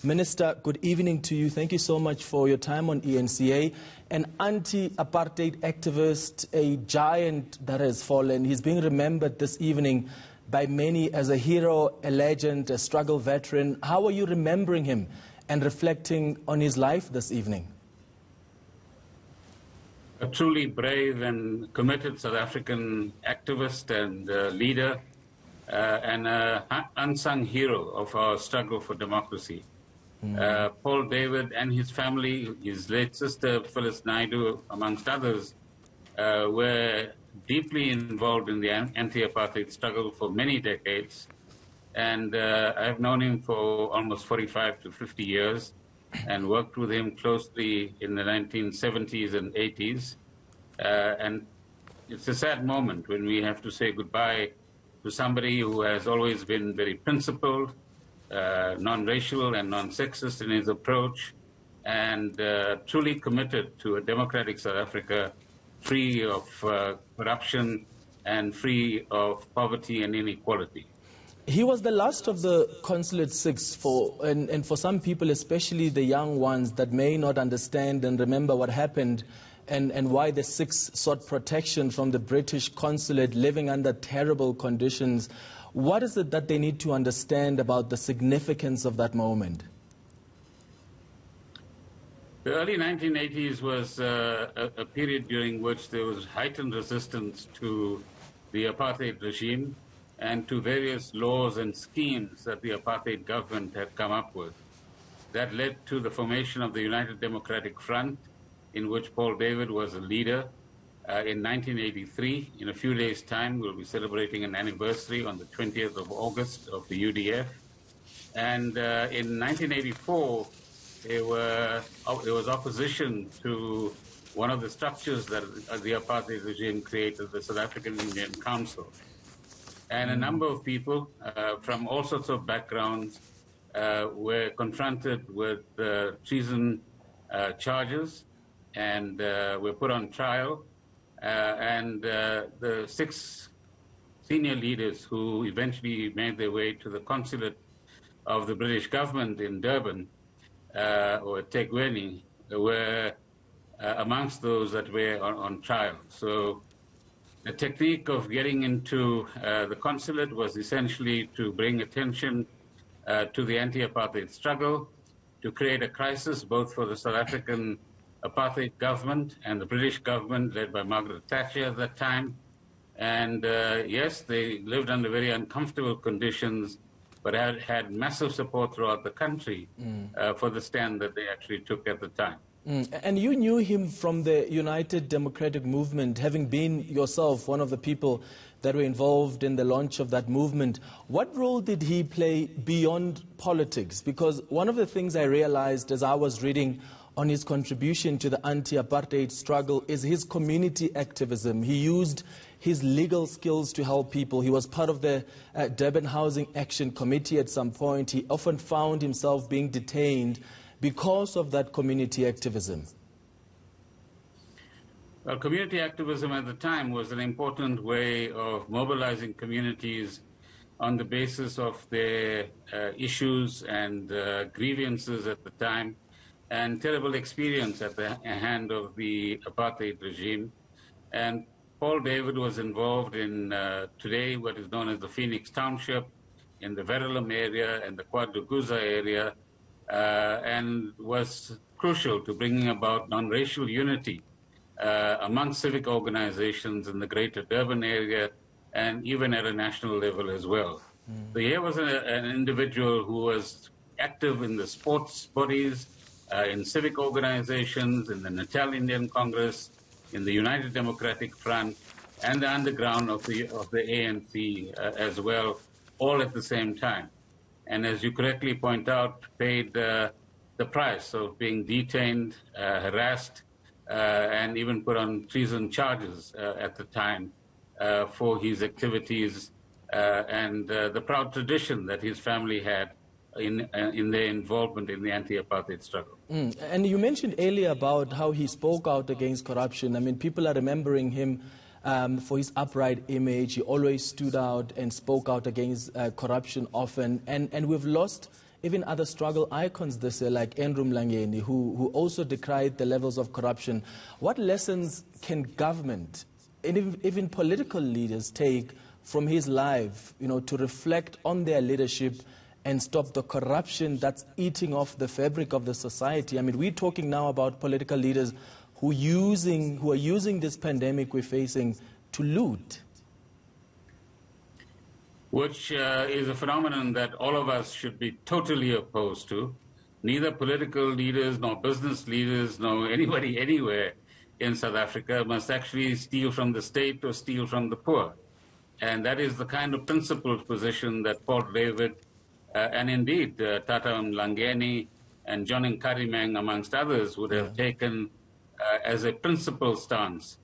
Minister, good evening to you. Thank you so much for your time on ENCA. An anti-apartheid activist, a giant that has fallen. He's being remembered this evening by many as a hero, a legend, a struggle veteran. How are you remembering him and reflecting on his life this evening? A truly brave and committed South African activist and leader, and an unsung hero of our struggle for democracy. Paul David and his family, his late sister Phyllis Naidu, amongst others, were deeply involved in the anti-apartheid struggle for many decades. And I've known him for almost 45 to 50 years and worked with him closely in the 1970s and 80s. And it's a sad moment when we have to say goodbye to somebody who has always been very principled, non-racial and non-sexist in his approach, and truly committed to a democratic South Africa free of corruption and free of poverty and inequality. He was the last of the Consulate 6 and for some people, especially the young ones that may not understand and remember what happened and why the 6 sought protection from the British Consulate, living under terrible conditions. What is it that they need to understand about the significance of that moment? The early 1980s was a period during which there was heightened resistance to the apartheid regime and to various laws and schemes that the apartheid government had come up with. That led to the formation of the United Democratic Front, in which Paul David was a leader. In 1983, in a few days' time, we'll be celebrating an anniversary on the 20th of August of the UDF. And in 1984, there was opposition to one of the structures that the apartheid regime created, the South African Indian Council. And a number of people from all sorts of backgrounds were confronted with treason charges and were put on trial. And the 6 senior leaders who eventually made their way to the consulate of the British government in Durban, or Tegweni, were amongst those that were on trial. So the technique of getting into the consulate was essentially to bring attention to the anti-apartheid struggle, to create a crisis both for the South African apartheid government and the British government led by Margaret Thatcher at that time. And yes, they lived under very uncomfortable conditions, but had massive support throughout the country for the stand that they actually took at the time. And you knew him from the United Democratic Movement, having been yourself one of the people that were involved in the launch of that movement. What role did he play beyond politics? Because one of the things I realized as I was reading on his contribution to the anti-apartheid struggle is his community activism. He used his legal skills to help people. He was part of the Durban Housing Action Committee at some point. He often found himself being detained because of that community activism. Well, community activism at the time was an important way of mobilizing communities on the basis of their issues and grievances at the time, and terrible experience at the hand of the apartheid regime. And Paul David was involved in today what is known as the Phoenix Township, in the Verulam area and the Kwadluguza area, and was crucial to bringing about non-racial unity among civic organizations in the greater Durban area and even at a national level as well. So here was an individual who was active in the sports bodies, in civic organizations, in the Natal Indian Congress, in the United Democratic Front, and the underground of the ANC as well, all at the same time. And as you correctly point out, paid the price of being detained, harassed, and even put on treason charges at the time for his activities and the proud tradition that his family had in their involvement in the anti-apartheid struggle. And you mentioned earlier about how he spoke out against corruption. I mean, people are remembering him for his upright image. He always stood out and spoke out against corruption often. And we've lost even other struggle icons this year, like Andrew Mlangeni, who also decried the levels of corruption. What lessons can government, and even political leaders, take from his life, to reflect on their leadership and stop the corruption that's eating off the fabric of the society? I mean, we're talking now about political leaders who are using this pandemic we're facing to loot. Which is a phenomenon that all of us should be totally opposed to. Neither political leaders, nor business leaders, nor anybody anywhere in South Africa must actually steal from the state or steal from the poor. And that is the kind of principled position that Paul David and indeed Tata Mlangeni and John Nkarimeng, amongst others, would have taken as a principled stance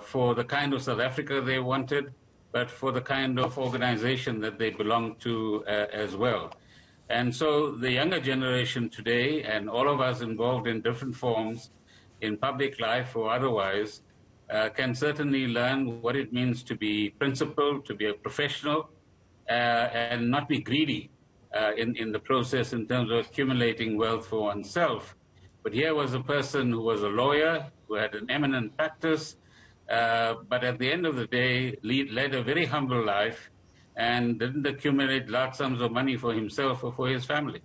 for the kind of South Africa they wanted, but for the kind of organization that they belong to as well. And so the younger generation today, and all of us involved in different forms in public life or otherwise, can certainly learn what it means to be principled, to be a professional, and not be greedy in the process in terms of accumulating wealth for oneself. But here was a person who was a lawyer, who had an eminent practice, but at the end of the day led a very humble life and didn't accumulate large sums of money for himself or for his family.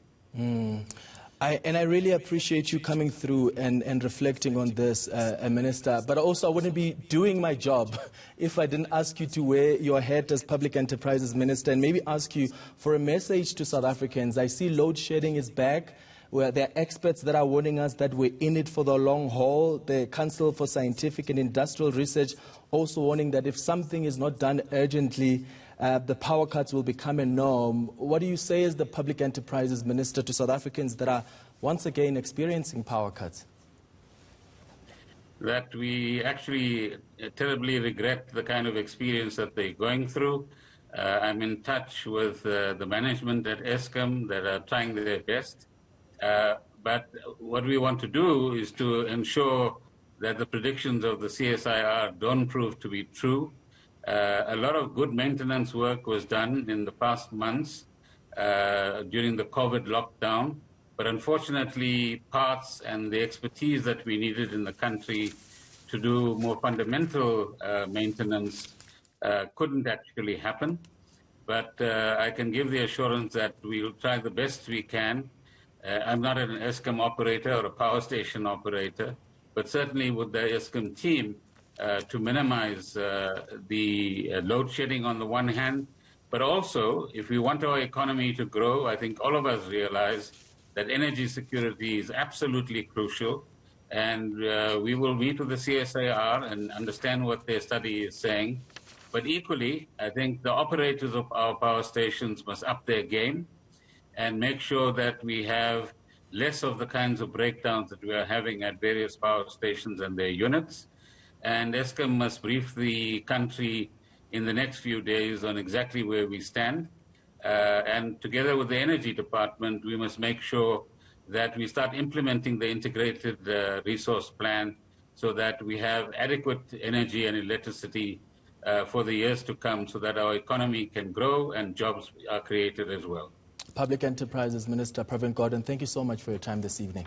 I really appreciate you coming through and reflecting on this, Minister. But also, I wouldn't be doing my job if I didn't ask you to wear your hat as Public Enterprises Minister and maybe ask you for a message to South Africans. I see load shedding is back, where there are experts that are warning us that we're in it for the long haul. The Council for Scientific and Industrial Research also warning that if something is not done urgently, the power cuts will become a norm. What do you say as the Public Enterprises Minister to South Africans that are once again experiencing power cuts? That we actually terribly regret the kind of experience that they're going through. I'm in touch with the management at Eskom that are trying their best. But what we want to do is to ensure that the predictions of the CSIR don't prove to be true. A lot of good maintenance work was done in the past months during the COVID lockdown, but unfortunately parts and the expertise that we needed in the country to do more fundamental maintenance couldn't actually happen. But I can give the assurance that we'll try the best we can. I'm not an Eskom operator or a power station operator, but certainly with the Eskom team, to minimize the load shedding on the one hand, but also if we want our economy to grow, I think all of us realize that energy security is absolutely crucial, and we will meet with the CSIR and understand what their study is saying. But equally, I think the operators of our power stations must up their game and make sure that we have less of the kinds of breakdowns that we are having at various power stations and their units. And Eskom must brief the country in the next few days on exactly where we stand. And together with the Energy Department, we must make sure that we start implementing the integrated resource plan so that we have adequate energy and electricity for the years to come so that our economy can grow and jobs are created as well. Public Enterprises Minister Pravin Gordhan, thank you so much for your time this evening.